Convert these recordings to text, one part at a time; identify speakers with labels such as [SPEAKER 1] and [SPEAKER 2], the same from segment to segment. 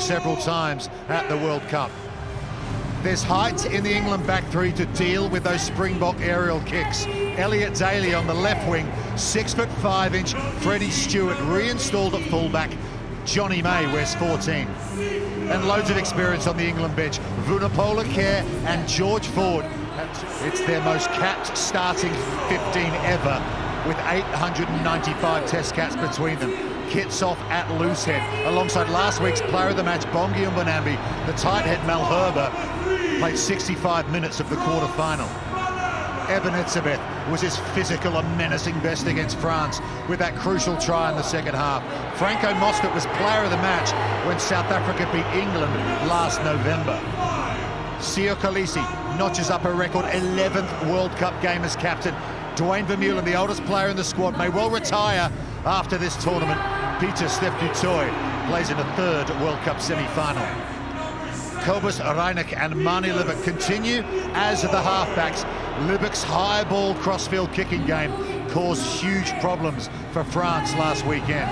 [SPEAKER 1] several times at the World Cup. There's height in the England back three to deal with those Springbok aerial kicks. Elliot Daly on the left wing, 6'5" Freddie Stewart reinstalled at fullback. Johnny May wears 14. And loads of experience on the England bench. Vunipola Kerr and George Ford. It's their most capped starting 15 ever, with 895 test caps between them. Kits off at loosehead, alongside last week's player of the match, Bongi Mbonambi. The tight head Mal Herber played 65 minutes of the quarter-final. Eben Etzebeth was his physical and menacing best against France with that crucial try in the second half. Franco Mostert was player of the match when South Africa beat England last November. Siya Kolisi notches up a record 11th World Cup game as captain. Dwayne Vermeulen, the oldest player in the squad, may well retire after this tournament. Pieter-Steph du Toit plays in a third World Cup semi-final. Kobus Reinek and Mani Libbok continue as the halfbacks. Libbok's high ball crossfield kicking game caused huge problems for France last weekend.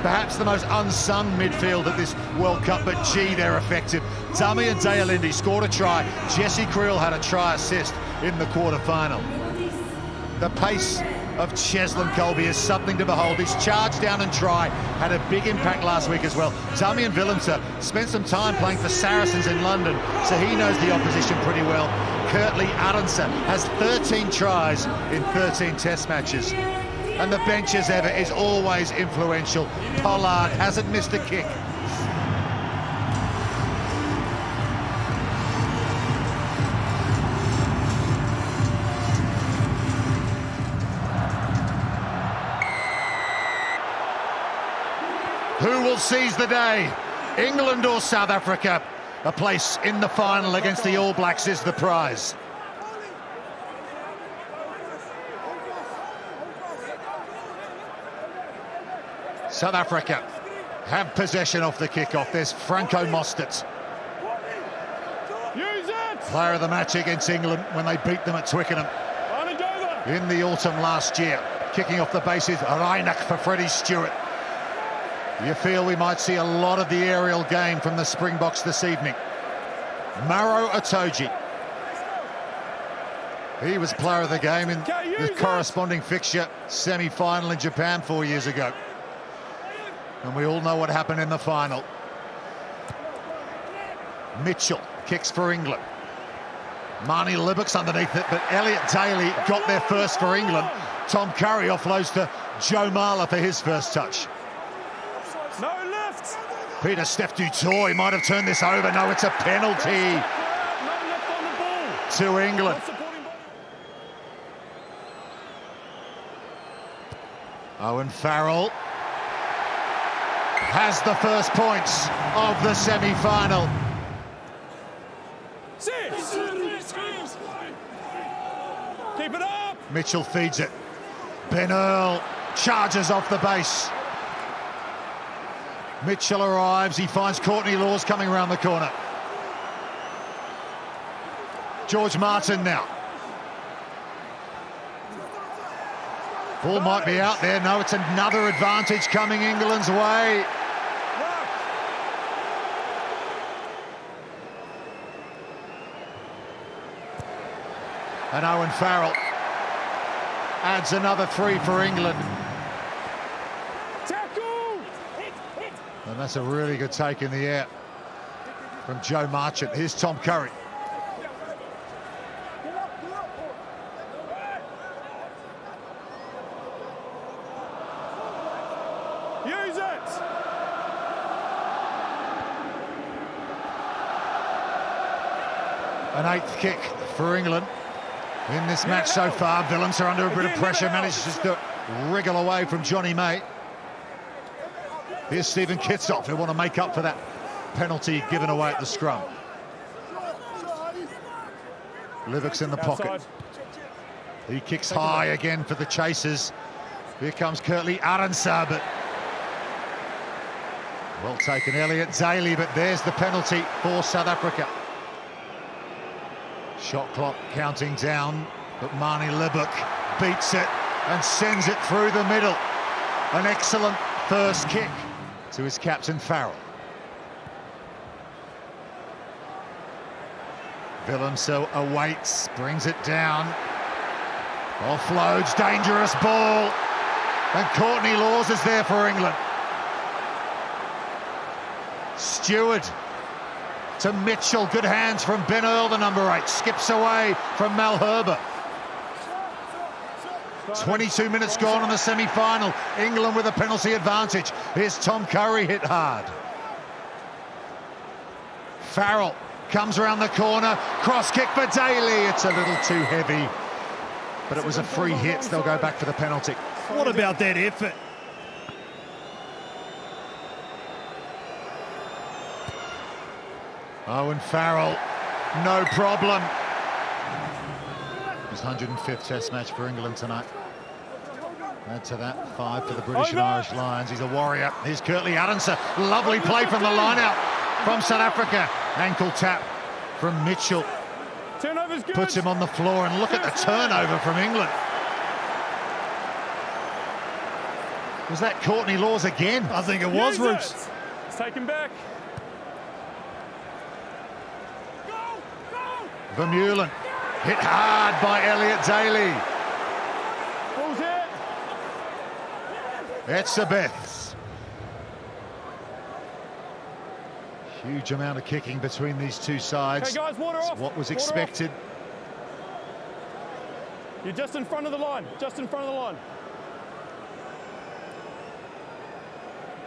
[SPEAKER 1] Perhaps the most unsung midfield at this World Cup, but gee, they're effective. Dami and Deolindi scored a try. Jesse Creel had a try assist in the quarter-final. The pace of Cheslin Colby is something to behold. His charge down and try had a big impact last week as well. Damian Willemse spent some time playing for Saracens in London, so he knows the opposition pretty well. Kurtley Arendse has 13 tries in 13 test matches. And the bench, as ever, is always influential. Pollard hasn't missed a kick. Who will seize the day? England or South Africa? A place in the final against the All Blacks is the prize. South Africa have possession off the kickoff. There's Franco Mostert. Player of the match against England when they beat them at Twickenham in the autumn last year. Kicking off the bases, Reinek for Freddie Stewart. You feel we might see a lot of the aerial game from the Springboks this evening. Maro Itoje. He was player of the game in the corresponding fixture semi-final in Japan 4 years ago. And we all know what happened in the final. Mitchell kicks for England. Mani Libbok's underneath it, but Elliot Daly got there first for England. Tom Curry offloads to Joe Marler for his first touch.
[SPEAKER 2] No left.
[SPEAKER 1] Pieter-Steph du Toit might have turned this over. No, it's a penalty to England. Owen Farrell has the first points of the semi-final.
[SPEAKER 2] Keep it up.
[SPEAKER 1] Mitchell feeds it. Ben Earl charges off the base. Mitchell arrives. He finds Courtney Laws coming around the corner. George Martin now. Ball might be out there. No, it's another advantage coming England's way. And Owen Farrell adds another 3 for England. And that's a really good take in the air from Joe Marchant. Here's Tom Curry.
[SPEAKER 2] Use it.
[SPEAKER 1] An 8th kick for England in this match so far. Willemse are under a bit of pressure, manages to wriggle away from Johnny May. Here's Stephen Kitsoff, who want to make up for that penalty given away at the scrum. Libbok's in the pocket. He kicks high again for the chasers. Here comes Kurtley Arendse, but well taken, Elliot Daly, but there's the penalty for South Africa. Shot clock counting down, but Mani Libbok beats it and sends it through the middle. An excellent first kick to his captain Farrell. Willemse awaits, brings it down. Offloads, dangerous ball. And Courtney Laws is there for England. Stewart to Mitchell, good hands from Ben Earl, the number 8. Skips away from Malherbe. 22 minutes gone in the semi-final. England with a penalty advantage. Here's Tom Curry hit hard. Farrell comes around the corner. Cross kick for Daly. It's a little too heavy. But it was a free hit. They'll go back for the penalty.
[SPEAKER 3] What about that effort?
[SPEAKER 1] Owen Farrell, no problem. His 105th Test match for England tonight. Add to that 5 for the British and Irish Lions. He's a warrior. Here's Curtly Adamson. Lovely play from the line-out from South Africa. Ankle tap from Mitchell.
[SPEAKER 2] Turnover's good.
[SPEAKER 1] Puts him on the floor, and look at the turnover from England. Was that Courtney Laws again?
[SPEAKER 3] I think it was, Roots.
[SPEAKER 2] Let's take him back.
[SPEAKER 1] Vermeulen hit hard by Elliot Daly.
[SPEAKER 2] Ball's hit.
[SPEAKER 1] Etzebeth. Huge amount of kicking between these two sides.
[SPEAKER 2] Okay, guys, water off.
[SPEAKER 1] What was
[SPEAKER 2] Water
[SPEAKER 1] expected.
[SPEAKER 2] off. You're just in front of the line. Just in front of the line.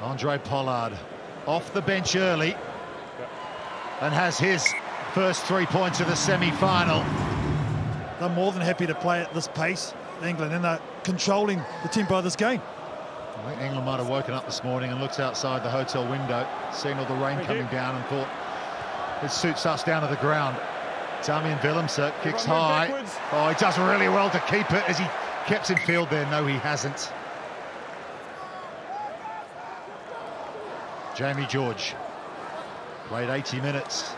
[SPEAKER 1] Andre Pollard off the bench early and has his first 3 points of the semi-final.
[SPEAKER 3] They're more than happy to play at this pace, England, and they're controlling the tempo of this game.
[SPEAKER 1] I think England might have woken up this morning and looked outside the hotel window, seen all the rain coming down, and thought, it suits us down to the ground. Damian Willemse kicks high. Oh, he does really well to keep it as he kept in field there. No, he hasn't. Jamie George played 80 minutes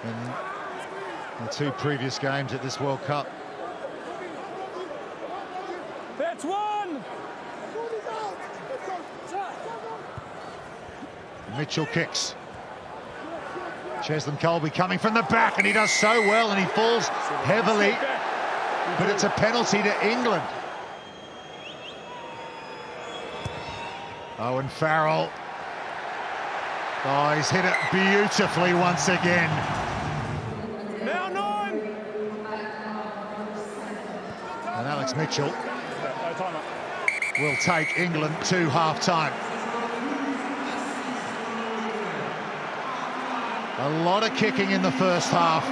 [SPEAKER 1] in the 2 previous games at this World Cup.
[SPEAKER 2] That's one.
[SPEAKER 1] Mitchell kicks. Cheslin Colby coming from the back, and he does so well, and he falls heavily, but it's a penalty to England. Owen Farrell. Oh, he's hit it beautifully once again.
[SPEAKER 2] Now 9.
[SPEAKER 1] And Alex Mitchell
[SPEAKER 2] No timeout.
[SPEAKER 1] will take England to half-time. A lot of kicking in the first half.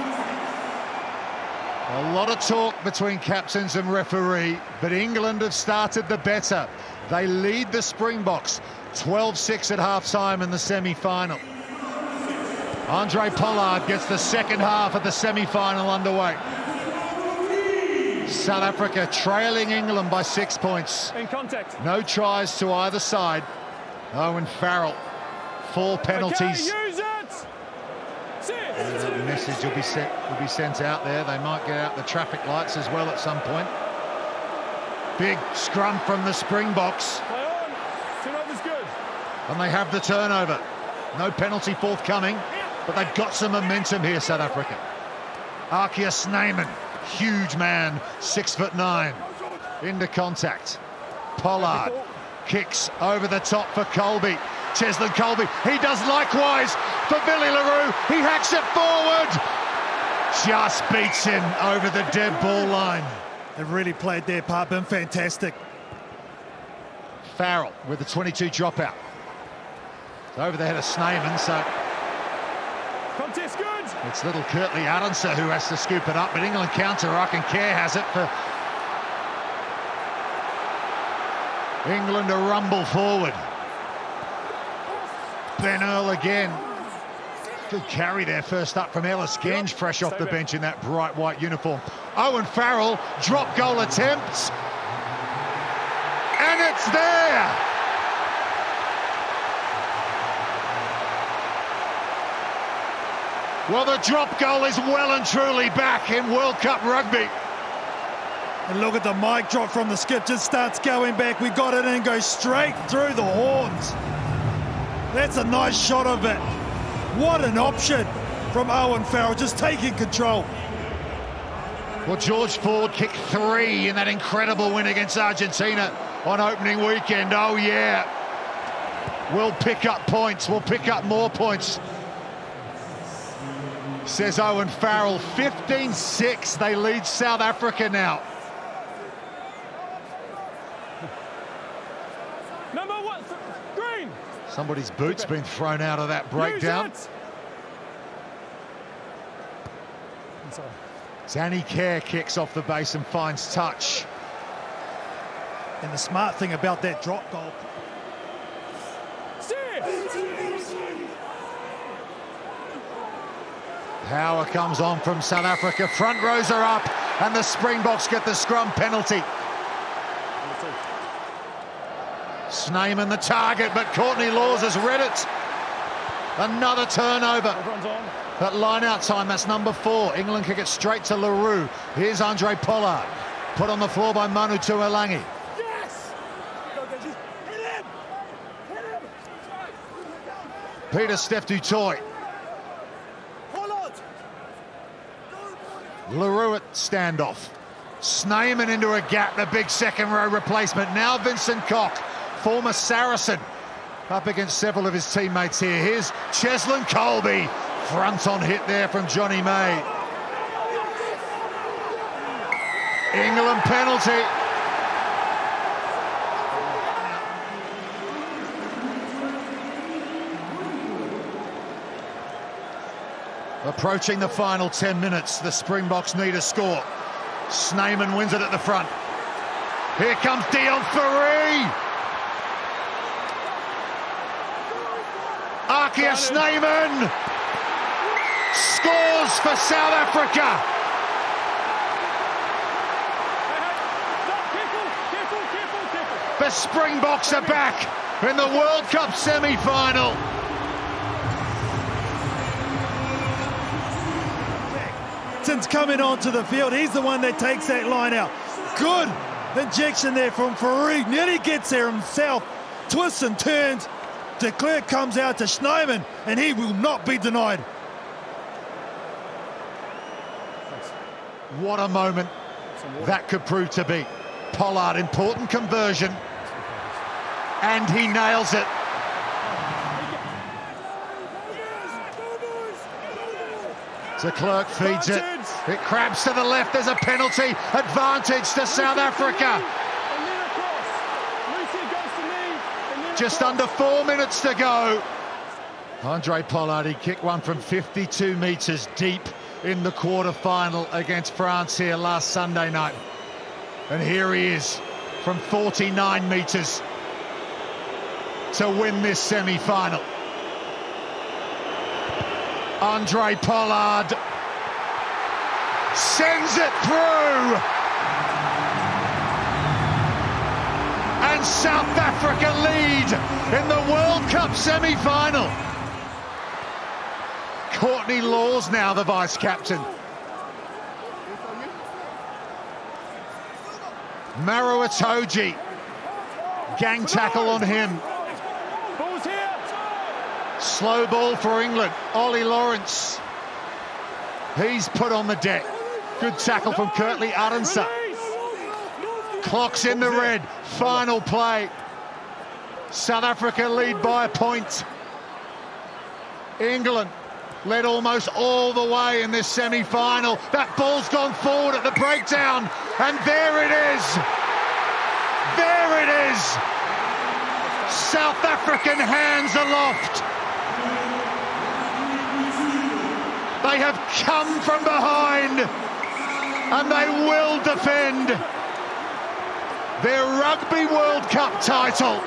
[SPEAKER 1] A lot of talk between captains and referee, but England have started the better. They lead the Springboks 12-6 at half-time in the semi-final. Andre Pollard gets the second half of the semi-final underway. South Africa trailing England by 6 points.
[SPEAKER 2] In contact.
[SPEAKER 1] No tries to either side. Owen Farrell, 4 penalties.
[SPEAKER 2] Okay, use it.
[SPEAKER 1] The message will be sent out there. They might get out the traffic lights as well at some point. Big scrum from the Springboks.
[SPEAKER 2] Play on. Turnover's good.
[SPEAKER 1] And they have the turnover. No penalty forthcoming, but they've got some momentum here, South Africa. Arkia Snyman, huge man, 6'9", into contact. Pollard kicks over the top for Colby. Cheslin Colby, he does likewise for Billy LaRue. He hacks it forward. Just beats him over the dead ball line.
[SPEAKER 3] They've really played their part, been fantastic.
[SPEAKER 1] Farrell with the 22 dropout. It's over the head of Snyman, so
[SPEAKER 2] Contest good.
[SPEAKER 1] it's little Curtly Adamson who has to scoop it up, but England counter. Rock and Care has it for England to rumble forward. Ben Earl again. Good carry there, first up from Ellis Genge, fresh off the bench in that bright white uniform. Owen Farrell, drop goal attempt. And it's there! Well, the drop goal is well and truly back in World Cup rugby.
[SPEAKER 3] And look at the mic drop from the skip, just starts going back. We got it in, goes straight through the horns. That's a nice shot of it. What an option from Owen Farrell, just taking control.
[SPEAKER 1] Well, George Ford kicked 3 in that incredible win against Argentina on opening weekend. Oh, yeah. We'll pick up points. We'll pick up more points, says Owen Farrell. 15-6. They lead South Africa now.
[SPEAKER 2] Number 1, green.
[SPEAKER 1] Somebody's boot's been thrown out of that breakdown. Zanny Kerr kicks off the base and finds touch.
[SPEAKER 3] And the smart thing about that drop goal.
[SPEAKER 1] Power comes on from South Africa. Front rows are up, and the Springboks get the scrum penalty. Snyman the target, but Courtney Laws has read it. Another turnover. At line-out time, that's number 4. England kick it straight to LaRue. Here's Andre Pollard. Put on the floor by Manu Tuolangi.
[SPEAKER 2] Yes! Hit him! Hit him!
[SPEAKER 1] Peter Steph du Toit. LaRue at standoff. Snyman into a gap, the big second row replacement. Now Vincent Koch, former Saracen, up against several of his teammates here. Here's Cheslin Colby. Front on hit there from Johnny May. England penalty. Approaching the final 10 minutes, the Springboks need a score. Snyman wins it at the front. Here comes Dion Ferree. Arkia Snyman scores for South Africa. The Springboks are back in the World Cup semi-final.
[SPEAKER 3] Since coming onto the field, he's the one that takes that line out. Good injection there from Farouk. Nearly gets there himself. Twists and turns. De Klerk comes out to Snyman, and he will not be denied.
[SPEAKER 1] What a moment that could prove to be. Pollard, important conversion. And he nails it. De Klerk feeds it. It crabs to the left. There's a penalty. Advantage to South Africa. Just under 4 minutes to go. Andre Pollard, he kicked one from 52 metres deep in the quarter-final against France here last Sunday night. And here he is from 49 metres to win this semi-final. Andre Pollard sends it through. And South Africa lead in the World Cup semi-final. Courtney Laws now the vice-captain. Maro Itoje, gang tackle on him. Slow ball for England. Ollie Lawrence. He's put on the deck. Good tackle from Kurtley Arendse. Clock's in the red. Final play. South Africa lead by a point. England led almost all the way in this semi-final. That ball's gone forward at the breakdown. And there it is. There it is. South African hands aloft. They have come from behind, and they will defend their Rugby World Cup title.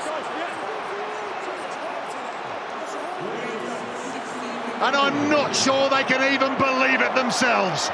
[SPEAKER 1] And I'm not sure they can even believe it themselves.